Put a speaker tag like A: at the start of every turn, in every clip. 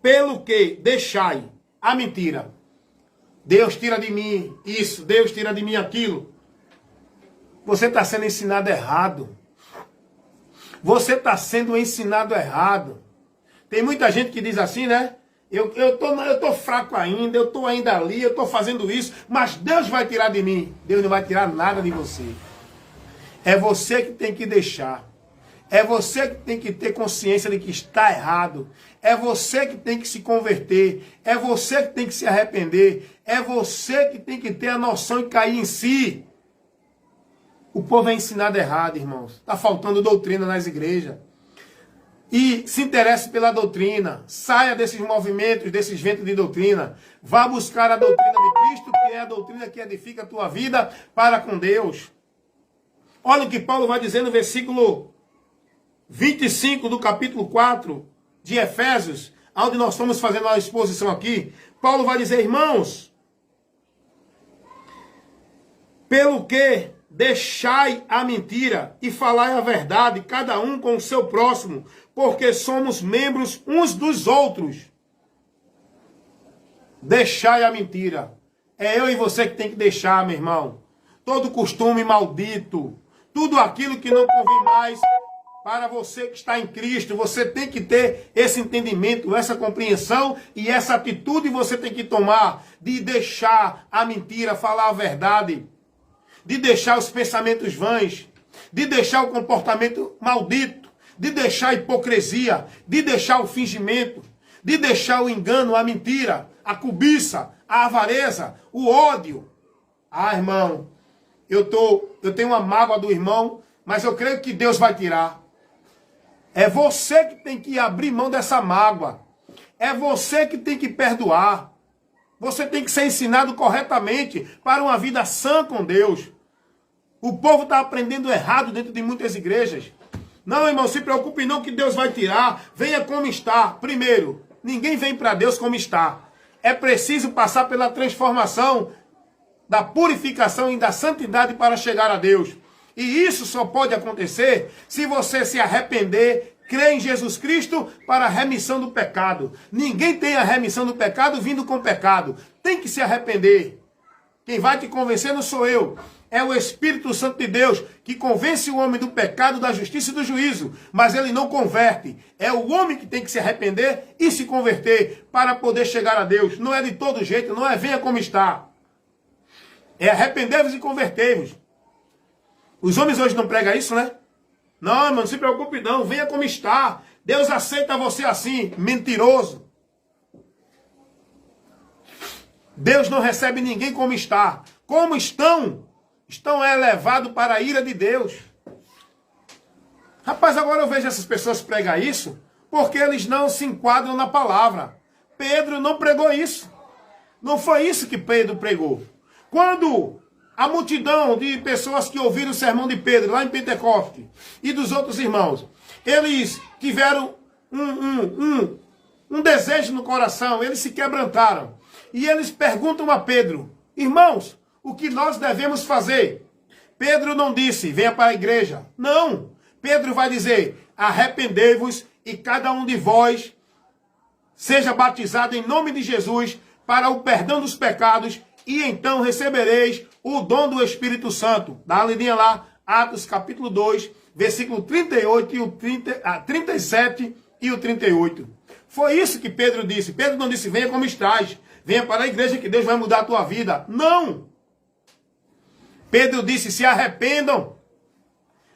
A: Pelo que deixai a mentira. Deus tira de mim isso, Deus tira de mim aquilo. Você está sendo ensinado errado. Você está sendo ensinado errado. Tem muita gente que diz assim, né? Eu tô fraco ainda, eu tô ainda ali, eu tô fazendo isso, mas Deus vai tirar de mim. Deus não vai tirar nada de você. É você que tem que deixar. É você que tem que ter consciência de que está errado. É você que tem que se converter. É você que tem que se arrepender. É você que tem que ter a noção e cair em si. O povo é ensinado errado, irmãos. Está faltando doutrina nas igrejas. E se interesse pela doutrina. Saia desses movimentos, desses ventos de doutrina. Vá buscar a doutrina de Cristo, que é a doutrina que edifica a tua vida para com Deus. Olha o que Paulo vai dizer no versículo 25 do capítulo 4 de Efésios, onde nós estamos fazendo a exposição aqui. Paulo vai dizer, irmãos, pelo que deixai a mentira e falai a verdade, cada um com o seu próximo, porque somos membros uns dos outros. Deixai a mentira. É eu e você que tem que deixar, meu irmão. Todo costume maldito, tudo aquilo que não convém mais para você que está em Cristo. Você tem que ter esse entendimento, essa compreensão e essa atitude você tem que tomar de deixar a mentira, falar a verdade, de deixar os pensamentos vãs, de deixar o comportamento maldito, de deixar a hipocrisia, de deixar o fingimento, de deixar o engano, a mentira, a cobiça, a avareza, o ódio. Ah, irmão, eu tenho uma mágoa do irmão, mas eu creio que Deus vai tirar. É você que tem que abrir mão dessa mágoa. É você que tem que perdoar. Você tem que ser ensinado corretamente para uma vida sã com Deus. O povo está aprendendo errado dentro de muitas igrejas. Não, irmão, se preocupe não que Deus vai tirar. Venha como está. Primeiro, ninguém vem para Deus como está. É preciso passar pela transformação, da purificação e da santidade para chegar a Deus. E isso só pode acontecer se você se arrepender, crer em Jesus Cristo para a remissão do pecado. Ninguém tem a remissão do pecado vindo com pecado. Tem que se arrepender. Quem vai te convencer não sou eu. É o Espírito Santo de Deus que convence o homem do pecado, da justiça e do juízo. Mas ele não converte. É o homem que tem que se arrepender e se converter para poder chegar a Deus. Não é de todo jeito, não é venha como está. É arrepender-vos e converter-vos. Os homens hoje não pregam isso, né? Não, mano, não se preocupe não, venha como está. Deus aceita você assim, mentiroso. Deus não recebe ninguém como está. Como estão elevados para a ira de Deus. Rapaz, agora eu vejo essas pessoas pregar isso porque eles não se enquadram na palavra. Pedro não pregou isso. Não foi isso que Pedro pregou. Quando a multidão de pessoas que ouviram o sermão de Pedro lá em Pentecoste e dos outros irmãos, eles tiveram um desejo no coração, eles se quebrantaram. E eles perguntam a Pedro, irmãos, o que nós devemos fazer? Pedro não disse, venha para a igreja. Não. Pedro vai dizer, arrependei-vos e cada um de vós seja batizado em nome de Jesus para o perdão dos pecados e então recebereis o dom do Espírito Santo. Dá uma lidinha lá, Atos capítulo 2, versículo 38 e o 37 e o 38. Foi isso que Pedro disse. Pedro não disse, venha como estás, venha para a igreja que Deus vai mudar a tua vida. Não! Pedro disse, se arrependam,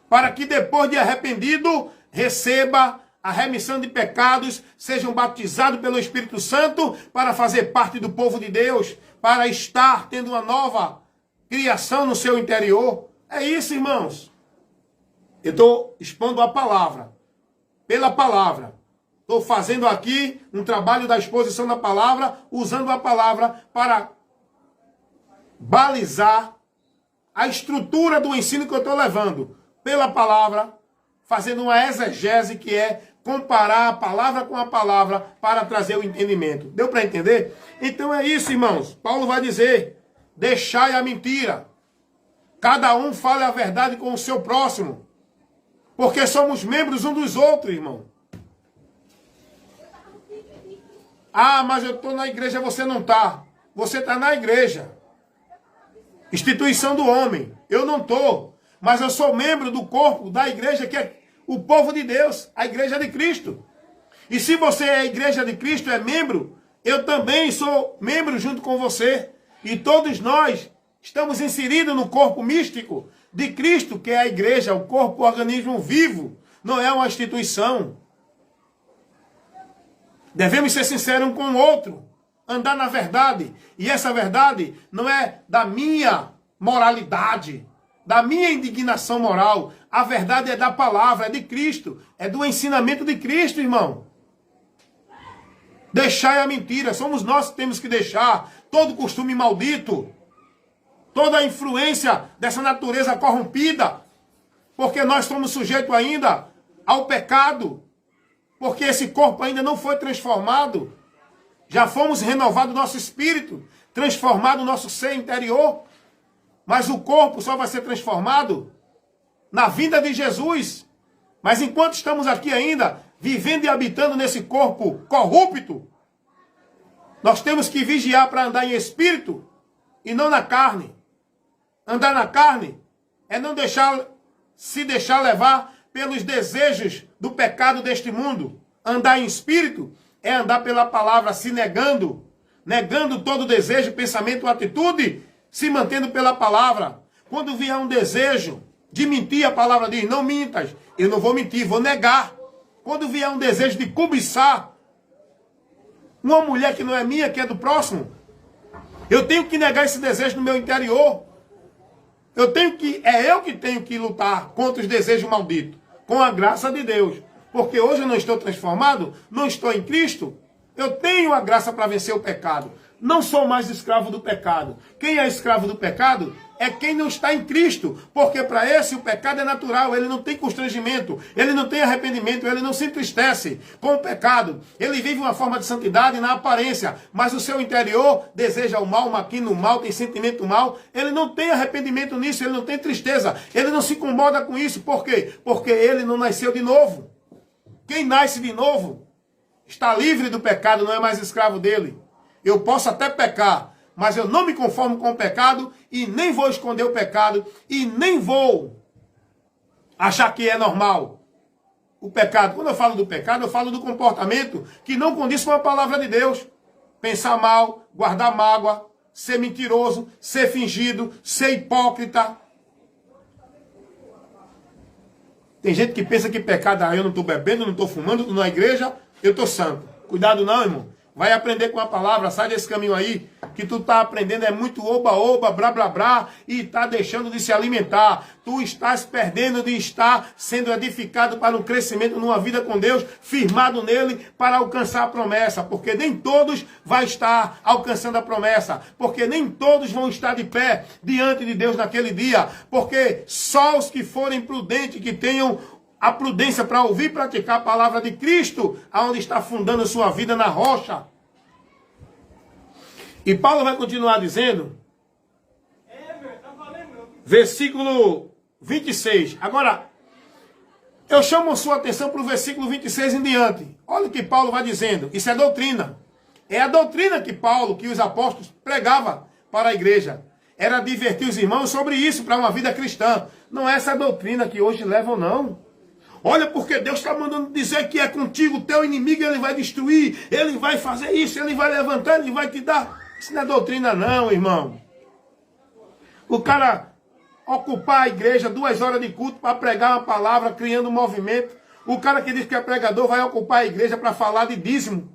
A: para que depois de arrependido, receba a remissão de pecados, sejam batizados pelo Espírito Santo, para fazer parte do povo de Deus, para estar tendo uma nova criação no seu interior. É isso, irmãos. Eu estou expondo a palavra, pela palavra. Estou fazendo aqui um trabalho da exposição da palavra, usando a palavra para balizar a estrutura do ensino que eu estou levando. Pela palavra, fazendo uma exegese que é comparar a palavra com a palavra para trazer o entendimento. Deu para entender? Então é isso, irmãos. Paulo vai dizer, deixai a mentira. Cada um fale a verdade com o seu próximo. Porque somos membros um dos outros, irmão. Ah, mas eu estou na igreja, você não está. Você está na igreja. Instituição do homem. Eu não estou. Mas eu sou membro do corpo da igreja, que é o povo de Deus, a igreja de Cristo. E se você é a igreja de Cristo, é membro, eu também sou membro junto com você. E todos nós estamos inseridos no corpo místico de Cristo, que é a igreja, o corpo, o organismo vivo. Não é uma instituição. Devemos ser sinceros um com o outro. Andar na verdade. E essa verdade não é da minha moralidade, da minha indignação moral. A verdade é da palavra, é de Cristo. É do ensinamento de Cristo, irmão. Deixai a mentira. Somos nós que temos que deixar todo costume maldito. Toda a influência dessa natureza corrompida. Porque nós somos sujeitos ainda ao pecado. Porque esse corpo ainda não foi transformado. Já fomos renovados nosso espírito. Transformado nosso ser interior. Mas o corpo só vai ser transformado na vinda de Jesus. Mas enquanto estamos aqui ainda, vivendo e habitando nesse corpo corrupto, nós temos que vigiar para andar em espírito e não na carne. Andar na carne é não se deixar levar pelos desejos do pecado deste mundo. Andar em espírito é andar pela palavra, se negando todo desejo, pensamento, atitude, se mantendo pela palavra. Quando vier um desejo de mentir, a palavra diz, não mintas. Eu não vou mentir, vou negar. Quando vier um desejo de cobiçar uma mulher que não é minha, que é do próximo, eu tenho que negar esse desejo no meu interior. É eu que tenho que lutar contra os desejos malditos, com a graça de Deus. Porque hoje eu não estou transformado, não estou em Cristo, eu tenho a graça para vencer o pecado. Não sou mais escravo do pecado. Quem é escravo do pecado é quem não está em Cristo. Porque para esse o pecado é natural. Ele não tem constrangimento. Ele não tem arrependimento. Ele não se entristece com o pecado. Ele vive uma forma de santidade na aparência. Mas o seu interior deseja o mal, maquina o mal, tem sentimento mal. Ele não tem arrependimento nisso. Ele não tem tristeza. Ele não se incomoda com isso. Por quê? Porque ele não nasceu de novo. Quem nasce de novo está livre do pecado, não é mais escravo dele. Eu posso até pecar, mas eu não me conformo com o pecado e nem vou esconder o pecado e nem vou achar que é normal o pecado. Quando eu falo do pecado, eu falo do comportamento que não condiz com a palavra de Deus. Pensar mal, guardar mágoa, ser mentiroso, ser fingido, ser hipócrita. Tem gente que pensa que pecado, eu não estou bebendo, não estou fumando, estou na igreja, eu estou santo. Cuidado não, irmão. Vai aprender com a palavra, sai desse caminho aí, que tu está aprendendo é muito oba-oba, blá-blá-blá, e está deixando de se alimentar. Tu estás perdendo de estar sendo edificado para um crescimento numa vida com Deus, firmado nele para alcançar a promessa, porque nem todos vão estar alcançando a promessa, porque nem todos vão estar de pé diante de Deus naquele dia, porque só os que forem prudentes, que tenham a prudência para ouvir e praticar a palavra de Cristo, aonde está fundando sua vida na rocha. E Paulo vai continuar dizendo, versículo 26. Agora, eu chamo a sua atenção para o versículo 26 em diante. Olha o que Paulo vai dizendo. Isso é doutrina. É a doutrina que Paulo, que os apóstolos pregavam para a igreja. Era divertir os irmãos sobre isso para uma vida cristã. Não é essa doutrina que hoje levam, não. Olha, porque Deus está mandando dizer que é contigo, teu inimigo, ele vai destruir, ele vai fazer isso, ele vai levantar, ele vai te dar. Isso não é doutrina não, irmão. O cara ocupar a igreja 2 horas de culto para pregar uma palavra, criando um movimento. O cara que diz que é pregador vai ocupar a igreja para falar de dízimo.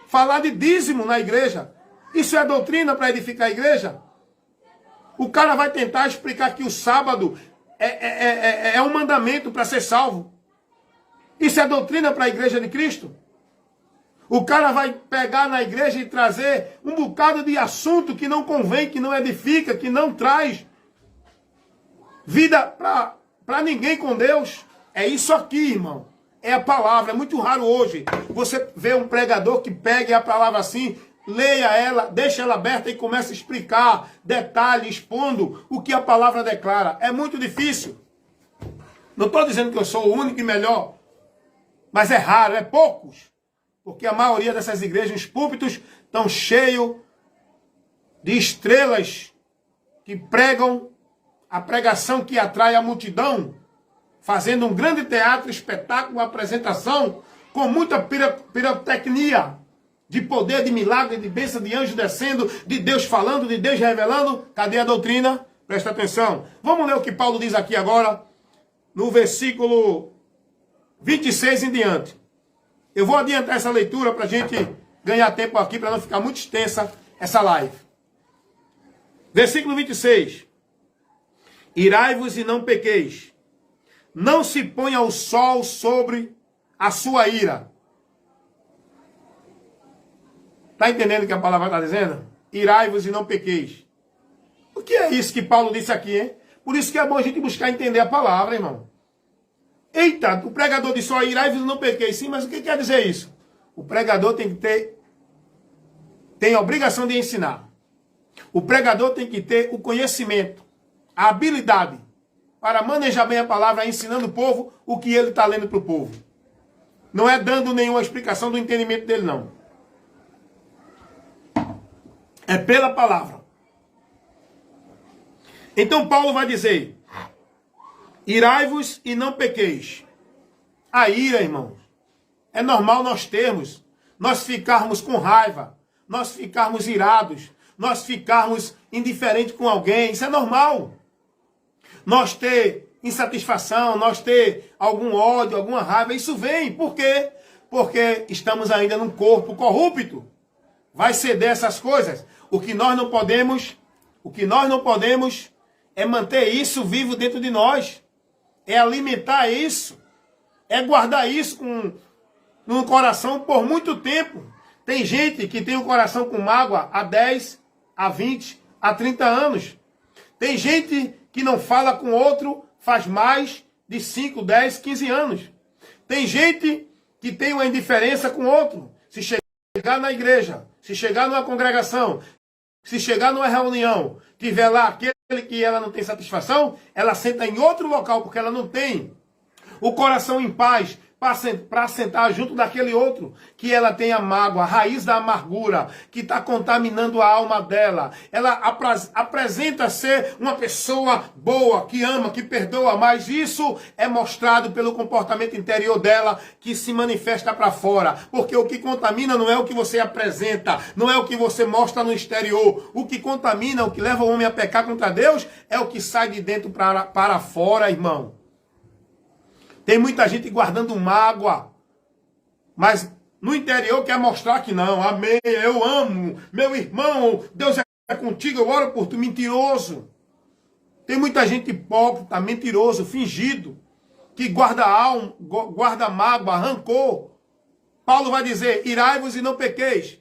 A: Falar de dízimo na igreja. Isso é doutrina para edificar a igreja? O cara vai tentar explicar que o sábado é um mandamento para ser salvo. Isso é doutrina para a igreja de Cristo? O cara vai pegar na igreja e trazer um bocado de assunto que não convém, que não edifica, que não traz vida para ninguém com Deus. É isso aqui, irmão. É a palavra. É muito raro hoje você ver um pregador que pegue a palavra assim, leia ela, deixa ela aberta e começa a explicar, detalhe, expondo o que a palavra declara. É muito difícil. Não estou dizendo que eu sou o único e melhor. Mas é raro, é poucos. Porque a maioria dessas igrejas, os púlpitos, estão cheios de estrelas que pregam a pregação que atrai a multidão, fazendo um grande teatro, espetáculo, apresentação, com muita pirotecnia, de poder, de milagre, de bênção, de anjo descendo, de Deus falando, de Deus revelando. Cadê a doutrina? Presta atenção. Vamos ler o que Paulo diz aqui agora, no versículo 26 em diante. Eu vou adiantar essa leitura para a gente ganhar tempo aqui, para não ficar muito extensa essa live. Versículo 26. Irai-vos e não pequeis. Não se ponha o sol sobre a sua ira. Está entendendo o que a palavra está dizendo? Irai-vos e não pequeis. O que é isso que Paulo disse aqui, hein? Por isso que é bom a gente buscar entender a palavra, irmão. Eita, o pregador disse só irai-vos e não pequeis. Sim, mas o que quer dizer isso? O pregador tem a obrigação de ensinar. O pregador tem que ter o conhecimento, a habilidade para manejar bem a palavra, ensinando o povo o que ele está lendo para o povo. Não é dando nenhuma explicação do entendimento dele, não. É pela palavra. Então Paulo vai dizer: irai-vos e não pequeis. A ira, irmãos, é normal nós ficarmos com raiva, nós ficarmos irados, nós ficarmos indiferentes com alguém. Isso é normal. Nós ter insatisfação, nós ter algum ódio, alguma raiva, isso vem. Por quê? Porque estamos ainda num corpo corrupto. Vai ceder essas coisas. O que nós não podemos é manter isso vivo dentro de nós. É alimentar isso. É guardar isso no coração por muito tempo. Tem gente que tem o coração com mágoa há 10, há 20, há 30 anos. Tem gente que não fala com outro faz mais de 5, 10, 15 anos. Tem gente que tem uma indiferença com outro. Se chegar na igreja, se chegar numa congregação, se chegar numa reunião, tiver lá aquele que ela não tem satisfação, ela senta em outro local, porque ela não tem o coração em paz para sentar junto daquele outro, que ela tem a mágoa, a raiz da amargura, que está contaminando a alma dela. Ela apresenta ser uma pessoa boa, que ama, que perdoa, mas isso é mostrado pelo comportamento interior dela, que se manifesta para fora. Porque o que contamina não é o que você apresenta, não é o que você mostra no exterior. O que contamina, o que leva o homem a pecar contra Deus, é o que sai de dentro para fora, irmão. Tem muita gente guardando mágoa, mas no interior quer mostrar que não. Amém, eu amo, meu irmão, Deus é contigo, eu oro por tu. Mentiroso. Tem muita gente hipócrita, mentiroso, fingido, que guarda alma, guarda mágoa, rancor. Paulo vai dizer: irai-vos e não pequeis.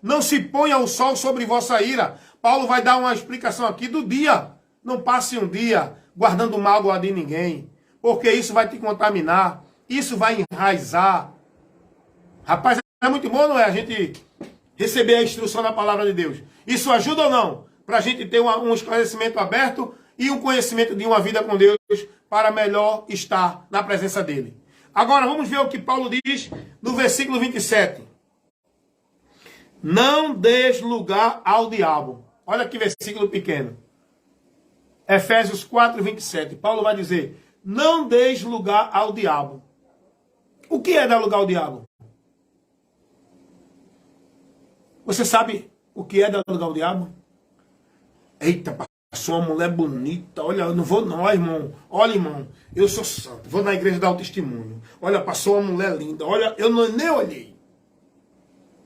A: Não se ponha o sol sobre vossa ira. Paulo vai dar uma explicação aqui do dia. Não passe um dia guardando mágoa de ninguém. Porque isso vai te contaminar. Isso vai enraizar. Rapaz, é muito bom, não é? A gente receber a instrução da palavra de Deus. Isso ajuda ou não? Para a gente ter um esclarecimento aberto e um conhecimento de uma vida com Deus para melhor estar na presença dele. Agora vamos ver o que Paulo diz no versículo 27. Não des lugar ao diabo. Olha que versículo pequeno. Efésios 4, 27. Paulo vai dizer: não deis lugar ao diabo. O que é dar lugar ao diabo? Você sabe o que é dar lugar ao diabo? Eita, passou uma mulher bonita. Olha, eu não vou não, irmão. Olha, irmão, eu sou santo. Vou na igreja dar o testemunho. Olha, passou uma mulher linda. Olha, eu nem olhei.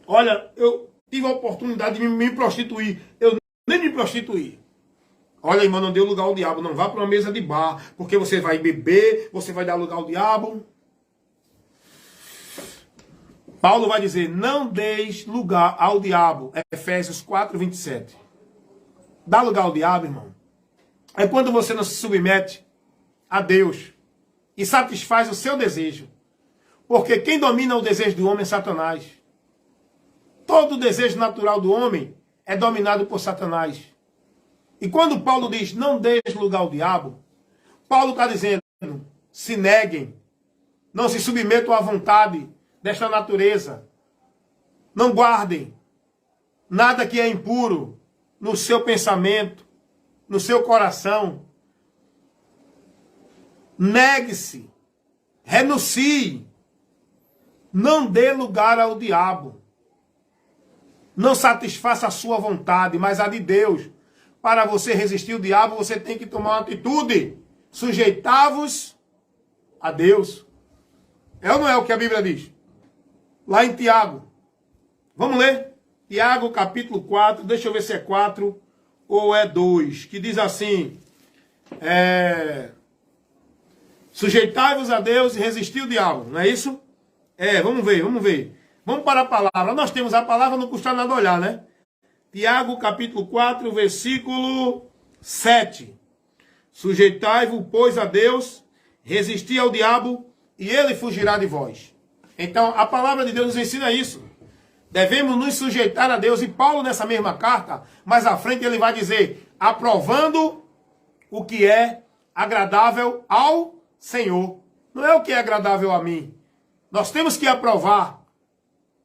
A: Olha, eu tive a oportunidade de me prostituir. Eu nem me prostituí. Olha, irmão, não deu lugar ao diabo. Não vá para uma mesa de bar, porque você vai beber, você vai dar lugar ao diabo. Paulo vai dizer: não deis lugar ao diabo. Efésios 4, 27. Dá lugar ao diabo, irmão, é quando você não se submete a Deus e satisfaz o seu desejo. Porque quem domina o desejo do homem é Satanás. Todo o desejo natural do homem é dominado por Satanás. E quando Paulo diz: não deis lugar ao diabo, Paulo está dizendo: se neguem, não se submetam à vontade desta natureza, Não guardem nada que é impuro no seu pensamento, no seu coração. Negue-se, renuncie, não dê lugar ao diabo. Não satisfaça a sua vontade, mas a de Deus. Para você resistir ao diabo, você tem que tomar uma atitude. Sujeitar-vos a Deus. É ou não é o que a Bíblia diz? Lá em Tiago. Vamos ler? Tiago capítulo 4, deixa eu ver se é 4 ou é 2, que diz assim, sujeitai-vos a Deus e resistir o diabo, não é isso? Vamos ver. Vamos para a palavra. Nós temos a palavra, não custa nada olhar, né? Tiago capítulo 4, versículo 7. Sujeitai-vos, pois, a Deus, resisti ao diabo e ele fugirá de vós. Então, a palavra de Deus nos ensina isso. Devemos nos sujeitar a Deus. E Paulo, nessa mesma carta, mais à frente, ele vai dizer, aprovando o que é agradável ao Senhor. Não é o que é agradável a mim. Nós temos que aprovar.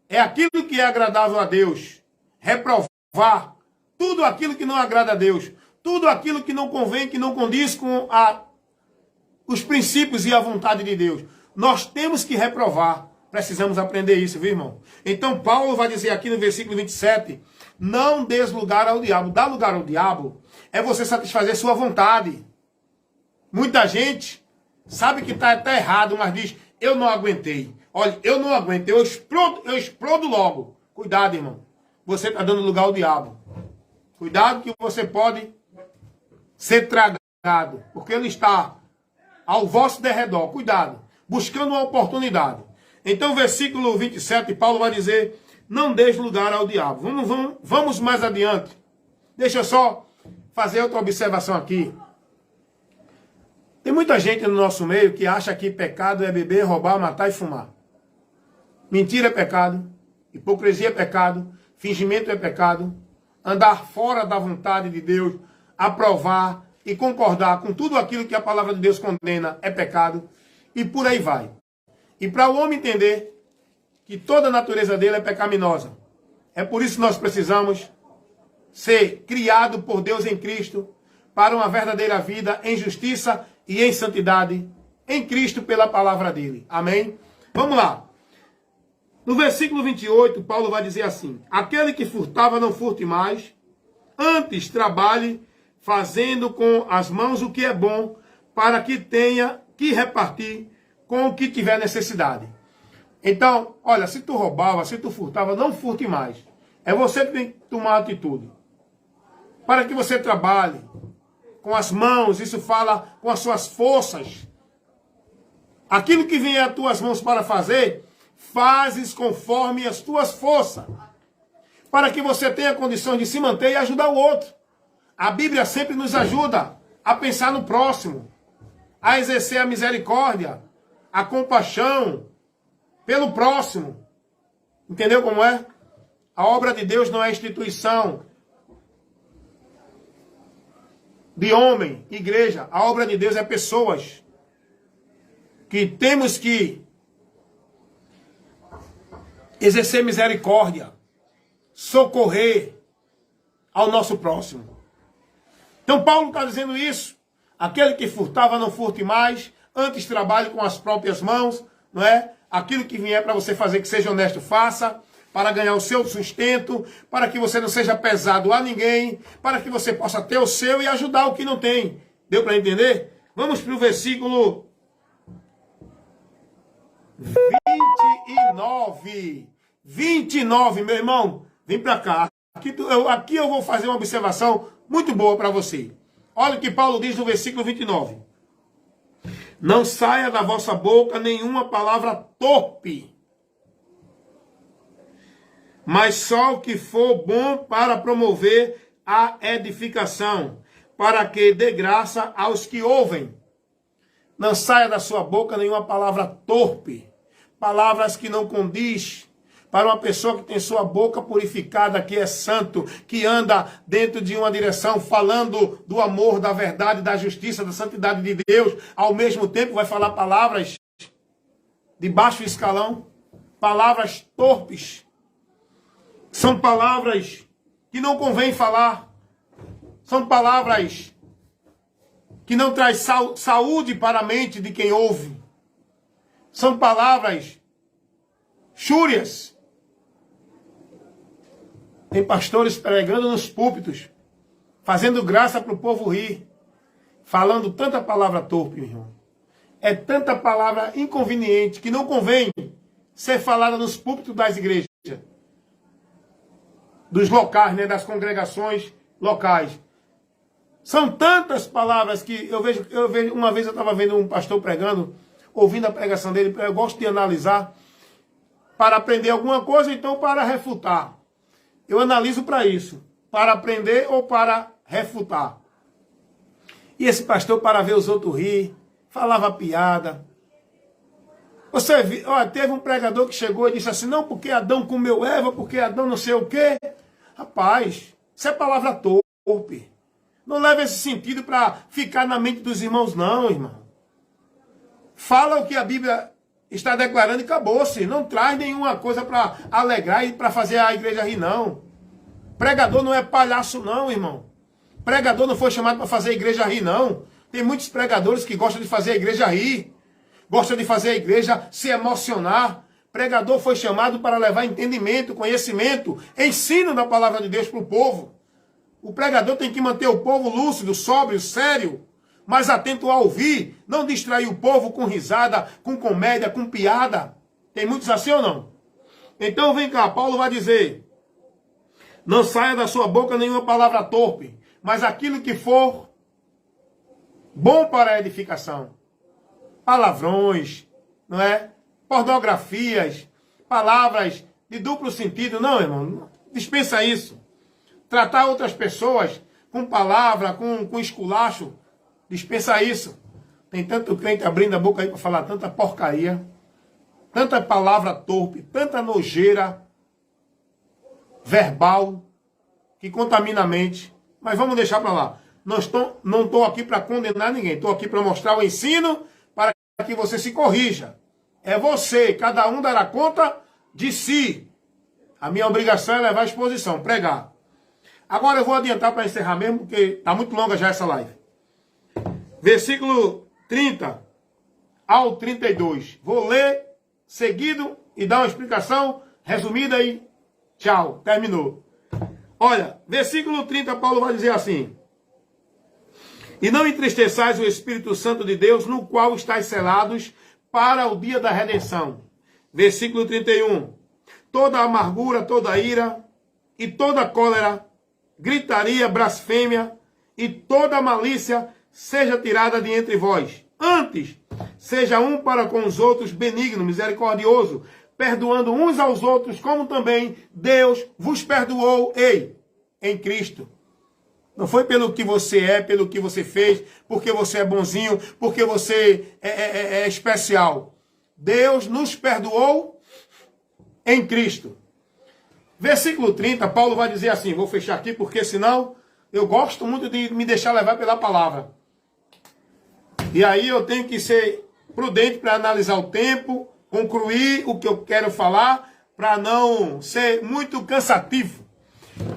A: É aquilo que é agradável a Deus. Reprovar tudo aquilo que não agrada a Deus. Tudo aquilo que não convém, que não condiz com os princípios e a vontade de Deus. Nós temos que reprovar. Precisamos aprender isso, viu, irmão? Então, Paulo vai dizer aqui no versículo 27, não dês lugar ao diabo. Dar lugar ao diabo é você satisfazer sua vontade. Muita gente sabe que está até errado, mas diz, eu não aguentei. Olha, eu não aguento, eu explodo logo. Cuidado, irmão. Você está dando lugar ao diabo. Cuidado que você pode ser tragado, porque ele está ao vosso derredor. Cuidado, buscando uma oportunidade. Então, versículo 27, Paulo vai dizer, não deixe lugar ao diabo. Vamos mais adiante. Deixa eu só fazer outra observação aqui. Tem muita gente no nosso meio que acha que pecado é beber, roubar, matar e fumar. Mentira é pecado, hipocrisia é pecado, fingimento é pecado, andar fora da vontade de Deus, aprovar e concordar com tudo aquilo que a palavra de Deus condena é pecado, e por aí vai. E para o homem entender que toda a natureza dele é pecaminosa, é por isso que nós precisamos ser criados por Deus em Cristo para uma verdadeira vida em justiça e em santidade em Cristo pela palavra dele. Amém? Vamos lá. No versículo 28, Paulo vai dizer assim, aquele que furtava não furte mais, antes trabalhe fazendo com as mãos o que é bom, para que tenha que repartir com o que tiver necessidade. Então, olha, se tu roubava, se tu furtava, não furte mais. É você que tem que tomar atitude. Para que você trabalhe com as mãos, isso fala com as suas forças. Aquilo que vem às tuas mãos para fazer, fazes conforme as tuas forças. Para que você tenha condições de se manter e ajudar o outro. A Bíblia sempre nos ajuda a pensar no próximo, a exercer a misericórdia, a compaixão pelo próximo. Entendeu como é? A obra de Deus não é instituição de homem, igreja. A obra de Deus é pessoas que temos que exercer misericórdia, socorrer ao nosso próximo. Então Paulo está dizendo isso. Aquele que furtava não furte mais, antes trabalhe com as próprias mãos, não é? Aquilo que vier para você fazer que seja honesto, faça, para ganhar o seu sustento, para que você não seja pesado a ninguém, para que você possa ter o seu e ajudar o que não tem. Deu para entender? Vamos para o versículo 29. 29, meu irmão, vem para cá. Aqui eu vou fazer uma observação muito boa para você. Olha o que Paulo diz no versículo 29. Não saia da vossa boca nenhuma palavra torpe, mas só o que for bom para promover a edificação, para que dê graça aos que ouvem. Não saia da sua boca nenhuma palavra torpe, palavras que não condiz para uma pessoa que tem sua boca purificada, que é santo, que anda dentro de uma direção, falando do amor, da verdade, da justiça, da santidade de Deus, ao mesmo tempo vai falar palavras de baixo escalão, palavras torpes. São palavras que não convém falar. São palavras que não traz saúde para a mente de quem ouve. São palavras chúrias. Tem pastores pregando nos púlpitos, fazendo graça para o povo rir, falando tanta palavra torpe, meu irmão. É tanta palavra inconveniente que não convém ser falada nos púlpitos das igrejas, dos locais, né, das congregações locais. São tantas palavras que eu vejo uma vez eu estava vendo um pastor pregando, ouvindo a pregação dele, eu gosto de analisar para aprender alguma coisa, então para refutar. Eu analiso para isso, para aprender ou para refutar. E esse pastor, para ver os outros rir, falava piada. Você viu, teve um pregador que chegou e disse assim, não, porque Adão comeu Eva, porque Adão não sei o quê. Rapaz, isso é palavra torpe. Não leva esse sentido para ficar na mente dos irmãos, não, irmão. Fala o que a Bíblia está declarando e acabou-se. Não traz nenhuma coisa para alegrar e para fazer a igreja rir, não. Pregador não é palhaço, não, irmão. Pregador não foi chamado para fazer a igreja rir, não. Tem muitos pregadores que gostam de fazer a igreja rir. Gostam de fazer a igreja se emocionar. Pregador foi chamado para levar entendimento, conhecimento, ensino da palavra de Deus para o povo. O pregador tem que manter o povo lúcido, sóbrio, sério, mas atento a ouvir, não distrair o povo com risada, com comédia, com piada. Tem muitos assim ou não? Então vem cá, Paulo vai dizer, não saia da sua boca nenhuma palavra torpe, mas aquilo que for bom para a edificação. Palavrões, não é? Pornografias, palavras de duplo sentido. Não, irmão, dispensa isso. Tratar outras pessoas com palavra, com esculacho, dispensa isso. Tem tanto crente abrindo a boca aí para falar tanta porcaria, tanta palavra torpe, tanta nojeira verbal que contamina a mente. Mas vamos deixar para lá. Não estou aqui para condenar ninguém. Estou aqui para mostrar o ensino para que você se corrija. É você. Cada um dará conta de si. A minha obrigação é levar a exposição, pregar. Agora eu vou adiantar para encerrar mesmo, porque está muito longa já essa live. Versículo 30 ao 32. Vou ler seguido e dar uma explicação resumida e tchau. Terminou. Olha, versículo 30, Paulo vai dizer assim. E não entristeçais o Espírito Santo de Deus, no qual estáis selados para o dia da redenção. Versículo 31. Toda amargura, toda ira e toda cólera, gritaria, blasfêmia e toda malícia seja tirada de entre vós. Antes, seja um para com os outros benigno, misericordioso, perdoando uns aos outros, como também Deus vos perdoou, em Cristo. Não foi pelo que você é, pelo que você fez, porque você é bonzinho, porque você é especial. Deus nos perdoou em Cristo. Versículo 30, Paulo vai dizer assim, vou fechar aqui porque senão eu gosto muito de me deixar levar pela palavra. E aí eu tenho que ser prudente para analisar o tempo, concluir o que eu quero falar, para não ser muito cansativo.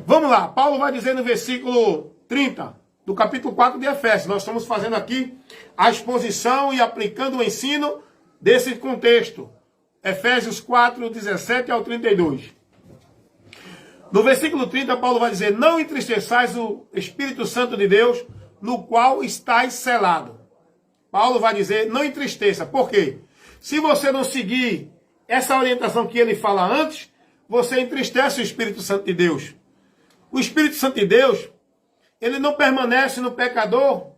A: Vamos lá, Paulo vai dizer no versículo 30, do capítulo 4 de Efésios. Nós estamos fazendo aqui a exposição e aplicando o ensino desse contexto. Efésios 4, 17 ao 32. No versículo 30, Paulo vai dizer, não entristeçais o Espírito Santo de Deus, no qual estáis selado. Paulo vai dizer, não entristeça. Por quê? Se você não seguir essa orientação que ele fala antes, você entristece o Espírito Santo de Deus. O Espírito Santo de Deus, ele não permanece no pecador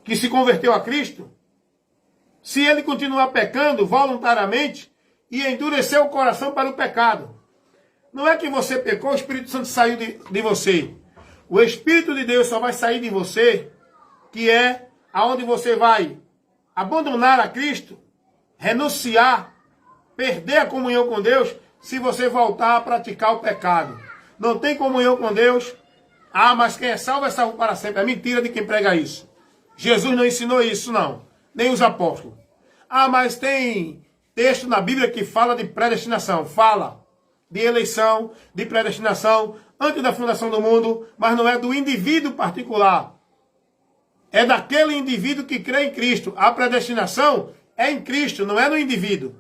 A: que se converteu a Cristo. Se ele continuar pecando voluntariamente e endurecer o coração para o pecado. Não é que você pecou, o Espírito Santo saiu de você. O Espírito de Deus só vai sair de você, que é aonde você vai abandonar a Cristo, renunciar, perder a comunhão com Deus, se você voltar a praticar o pecado. Não tem comunhão com Deus. Ah, mas quem é salvo é salvo para sempre. É mentira de quem prega isso. Jesus não ensinou isso, não. Nem os apóstolos. Ah, mas tem texto na Bíblia que fala de predestinação. Fala. de eleição, de predestinação, antes da fundação do mundo, mas não é do indivíduo particular. É daquele indivíduo que crê em Cristo. A predestinação é em Cristo, não é no indivíduo.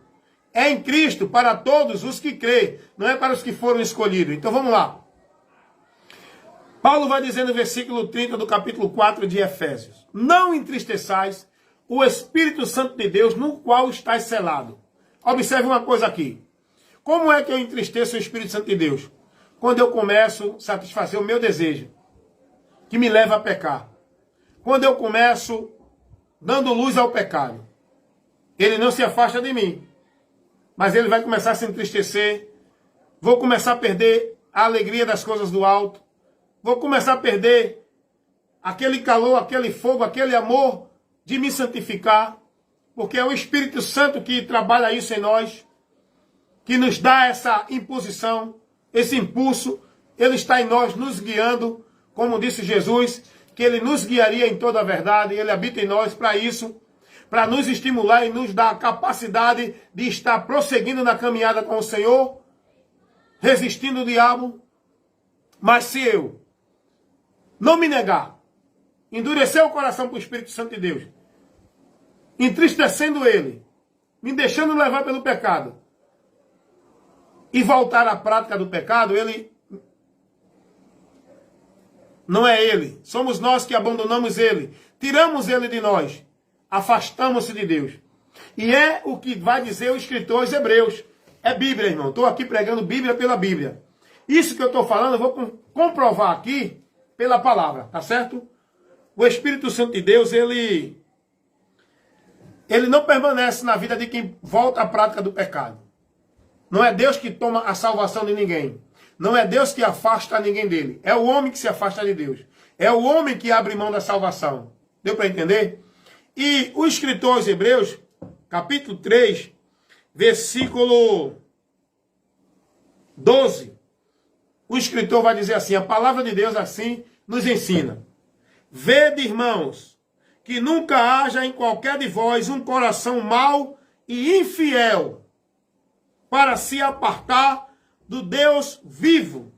A: É em Cristo para todos os que crêem, não é para os que foram escolhidos. Então vamos lá. Paulo vai dizer no versículo 30 do capítulo 4 de Efésios: não entristeçais o Espírito Santo de Deus, no qual estáis selado. Observe uma coisa aqui. Como é que eu entristeço o Espírito Santo de Deus? Quando eu começo a satisfazer o meu desejo, que me leva a pecar. Quando eu começo dando luz ao pecado. Ele não se afasta de mim, mas ele vai começar a se entristecer. Vou começar a perder a alegria das coisas do alto. Vou começar a perder aquele calor, aquele fogo, aquele amor de me santificar. Porque é o Espírito Santo que trabalha isso em nós, que nos dá essa imposição, esse impulso. Ele está em nós, nos guiando, como disse Jesus, que ele nos guiaria em toda a verdade. Ele habita em nós para isso, para nos estimular e nos dar a capacidade de estar prosseguindo na caminhada com o Senhor, resistindo o diabo. Mas se eu não me negar, endurecer o coração para o Espírito Santo de Deus, entristecendo ele, me deixando levar pelo pecado, e voltar à prática do pecado, ele não é ele. Somos nós que abandonamos ele, tiramos ele de nós, afastamos-se de Deus. E é o que vai dizer o escritor aos Hebreus. É Bíblia, irmão. Estou aqui pregando Bíblia pela Bíblia. Isso que eu estou falando, eu vou comprovar aqui pela palavra, tá certo? O Espírito Santo de Deus, ele não permanece na vida de quem volta à prática do pecado. Não é Deus que toma a salvação de ninguém. Não é Deus que afasta ninguém dele. É o homem que se afasta de Deus. É o homem que abre mão da salvação. Deu para entender? E o escritor aos Hebreus, capítulo 3, versículo 12. O escritor vai dizer assim: a palavra de Deus assim nos ensina. Vede, irmãos, que nunca haja em qualquer de vós um coração mau e infiel, para se apartar do Deus vivo.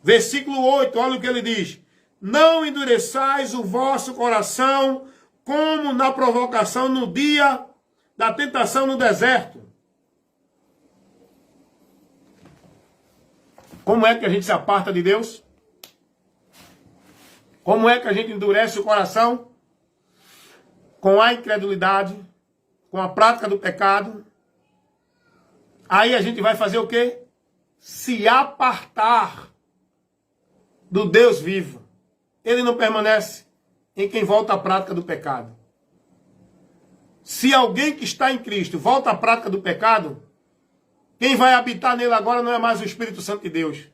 A: Versículo 8, olha o que ele diz: não endureçais o vosso coração, como na provocação no dia da tentação no deserto. Como é que a gente se aparta de Deus? Como é que a gente endurece o coração? Com a incredulidade, com a prática do pecado. Aí a gente vai fazer o quê? Se apartar do Deus vivo. Ele não permanece em quem volta à prática do pecado. Se alguém que está em Cristo volta à prática do pecado, quem vai habitar nele agora não é mais o Espírito Santo de Deus.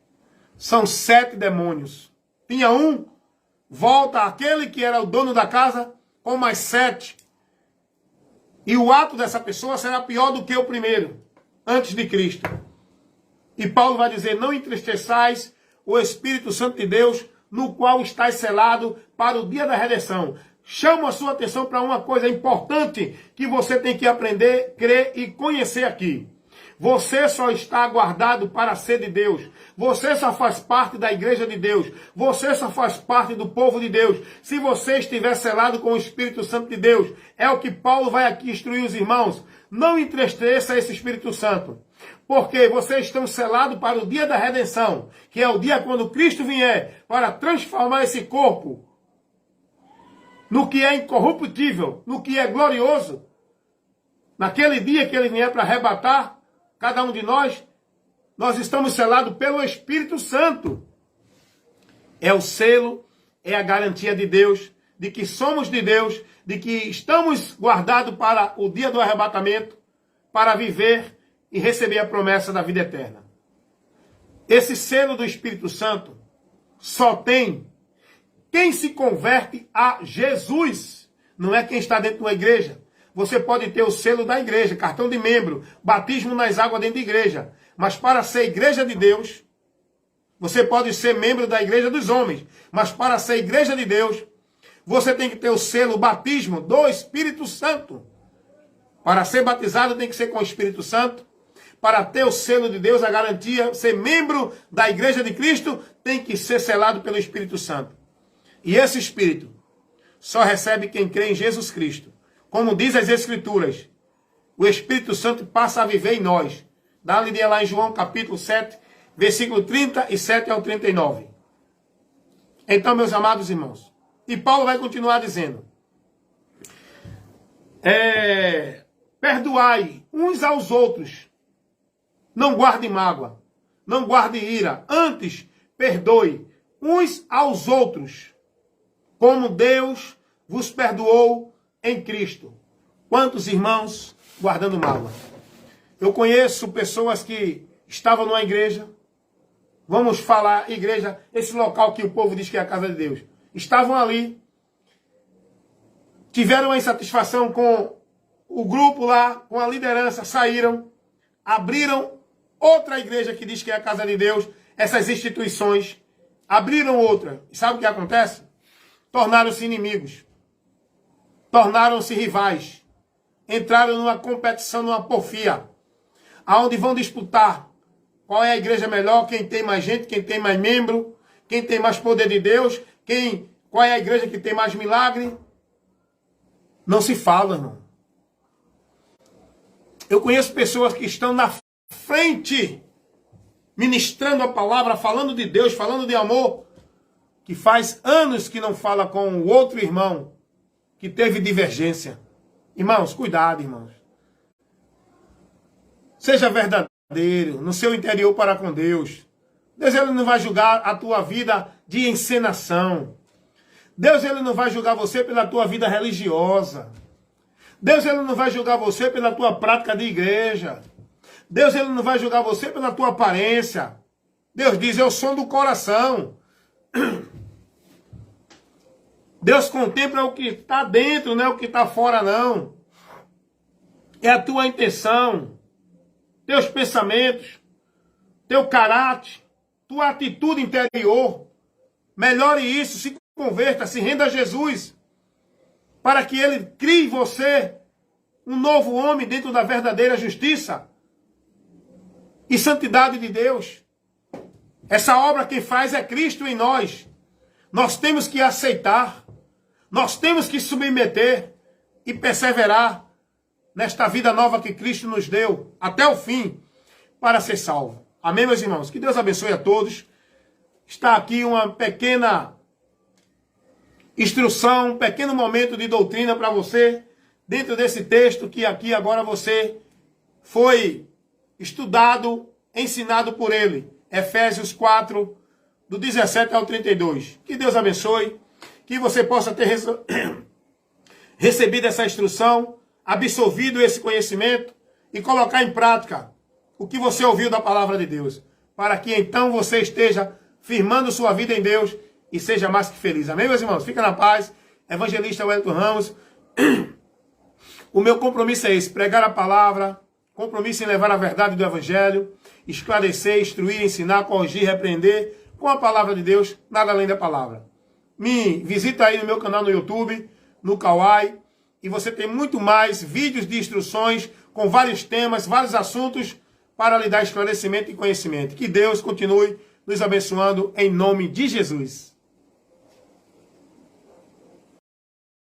A: São 7 demônios. Tinha um, volta aquele que era o dono da casa com mais 7. E o ato dessa pessoa será pior do que o primeiro, antes de Cristo. E Paulo vai dizer: não entristeçais o Espírito Santo de Deus, no qual estáis selado para o dia da redenção. Chamo a sua atenção para uma coisa importante que você tem que aprender, crer e conhecer aqui. Você só está guardado para ser de Deus. Você só faz parte da igreja de Deus. Você só faz parte do povo de Deus se você estiver selado com o Espírito Santo de Deus. É o que Paulo vai aqui instruir os irmãos. Não entristeça esse Espírito Santo, porque vocês estão selados para o dia da redenção, que é o dia quando Cristo vier para transformar esse corpo no que é incorruptível, no que é glorioso. Naquele dia que ele vier para arrebatar cada um de nós, nós estamos selados pelo Espírito Santo. É o selo, é a garantia de Deus, de que somos de Deus, de que estamos guardados para o dia do arrebatamento, para viver e receber a promessa da vida eterna. Esse selo do Espírito Santo só tem quem se converte a Jesus. Não é quem está dentro da igreja. Você pode ter o selo da igreja, cartão de membro, batismo nas águas dentro da igreja. Mas para ser igreja de Deus, você pode ser membro da igreja dos homens. Mas para ser igreja de Deus, você tem que ter o selo, o batismo do Espírito Santo. Para ser batizado tem que ser com o Espírito Santo. para ter o selo de Deus, a garantia, ser membro da igreja de Cristo, tem que ser selado pelo Espírito Santo. E esse Espírito só recebe quem crê em Jesus Cristo. Como diz as Escrituras, o Espírito Santo passa a viver em nós. Dá uma lidinha lá em João capítulo 7, versículo 37 ao 39. Então, meus amados irmãos, e Paulo vai continuar dizendo, perdoai uns aos outros, não guarde mágoa, não guarde ira, antes perdoe uns aos outros, como Deus vos perdoou em Cristo. Quantos irmãos guardando mágoa? Eu conheço pessoas que estavam numa igreja, vamos falar igreja, esse local que o povo diz que é a casa de Deus. Estavam ali, tiveram uma insatisfação com o grupo lá, com a liderança, saíram, abriram outra igreja que diz que é a casa de Deus, essas instituições, abriram outra. E sabe o que acontece? Tornaram-se inimigos, tornaram-se rivais, entraram numa competição, numa porfia, aonde vão disputar qual é a igreja melhor, quem tem mais gente, quem tem mais membro, quem tem mais poder de Deus, qual é a igreja que tem mais milagre. Não se fala, irmão. Eu conheço pessoas que estão na frente, ministrando a palavra, falando de Deus, falando de amor, que faz anos que não fala com o outro irmão, que teve divergência. Irmãos, cuidado, irmãos. Seja verdadeiro no seu interior para com Deus. Deus, ele não vai julgar a tua vida de encenação. Deus, ele não vai julgar você pela tua vida religiosa. Deus, ele não vai julgar você pela tua prática de igreja. Deus, ele não vai julgar você pela tua aparência. Deus diz, eu sou do coração. Deus contempla o que está dentro, não é o que está fora, não. É a tua intenção, teus pensamentos, teu caráter, tua atitude interior. Melhore isso, se converta, se renda a Jesus, para que ele crie em você um novo homem dentro da verdadeira justiça e santidade de Deus. Essa obra quem faz é Cristo em nós. Nós temos que aceitar, nós temos que submeter e perseverar nesta vida nova que Cristo nos deu até o fim para ser salvo. Amém, meus irmãos? Que Deus abençoe a todos. Está aqui uma pequena instrução, um pequeno momento de doutrina para você, dentro desse texto que aqui agora você foi estudado, ensinado por ele. Efésios 4, do 17 ao 32. Que Deus abençoe, que você possa ter recebido essa instrução, absorvido esse conhecimento e colocar em prática o que você ouviu da palavra de Deus, para que então você esteja firmando sua vida em Deus e seja mais que feliz. Amém, meus irmãos? Fica na paz. Evangelista Wellington Ramos. O meu compromisso é esse, pregar a palavra, compromisso em levar a verdade do Evangelho, esclarecer, instruir, ensinar, corrigir, repreender, com a palavra de Deus, nada além da palavra. Me visita aí no meu canal no YouTube, no Kawai, e você tem muito mais vídeos de instruções com vários temas, vários assuntos para lhe dar esclarecimento e conhecimento. Que Deus continue nos abençoando em nome de Jesus.